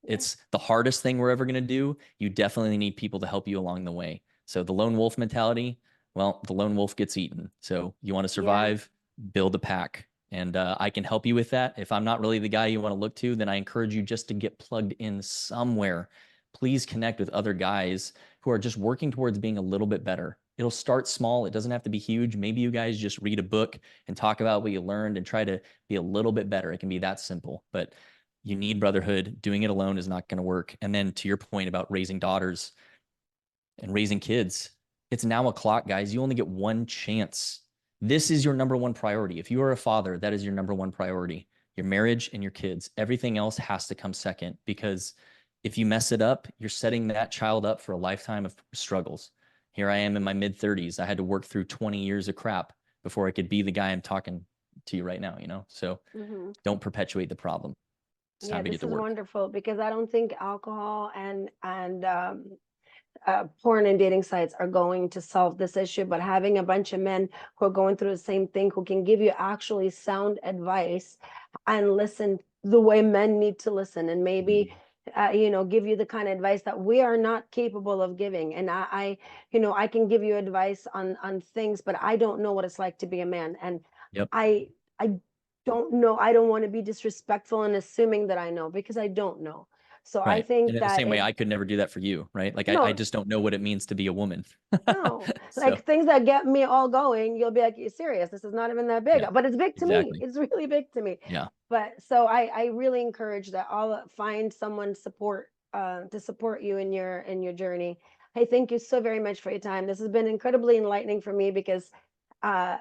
It's the hardest thing we're ever going to do. You definitely need people to help you along the way. So the lone wolf mentality, well, the lone wolf gets eaten. So you want to survive, build a pack. And I can help you with that. If I'm not really the guy you want to look to, then I encourage you just to get plugged in somewhere. Please connect with other guys who are just working towards being a little bit better. It'll start small. It doesn't have to be huge. Maybe you guys just read a book and talk about what you learned and try to be a little bit better. It can be that simple. But you need brotherhood. Doing it alone is not going to work. And then to your point about raising daughters and raising kids, it's now a clock, guys. You only get one chance. This is your number one priority. If you are a father, that is your number one priority. your marriage and your kids. Everything else has to come second, because if you mess it up, you're setting that child up for a lifetime of struggles. Here I am in my mid-30s. I had to work through 20 years of crap before I could be the guy I'm talking to you right now, you know? So don't perpetuate the problem. It's time to get to work. This is wonderful, because I don't think alcohol and porn and dating sites are going to solve this issue, but having a bunch of men who are going through the same thing, who can give you actually sound advice and listen the way men need to listen, and maybe you know, give you the kind of advice that we are not capable of giving. And I you know, I can give you advice on things, but I don't know what it's like to be a man. And I don't know. I don't want to be disrespectful and assuming that I know, because I don't know. So I think and in that the same way, I could never do that for you, right? Like I just don't know what it means to be a woman. No, like things that get me all going, you'll be like, you're serious, this is not even that big. But it's big to me. It's really big to me. But so I really encourage that all find someone support to support you in your journey. I thank you so very much for your time. This has been incredibly enlightening for me, because I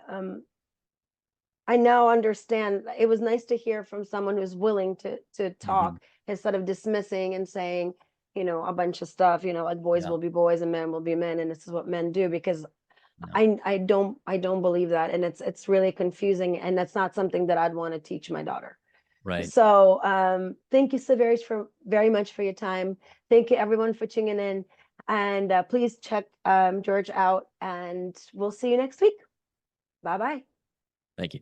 now understand. It was nice to hear from someone who's willing to talk instead of dismissing and saying, you know, a bunch of stuff, you know, like boys will be boys and men will be men, and this is what men do, because I don't believe that, and it's really confusing, and that's not something that I'd want to teach my daughter. So thank you so very much for your time. Thank you everyone for tuning in, and please check George out, and we'll see you next week. Bye-bye. Thank you.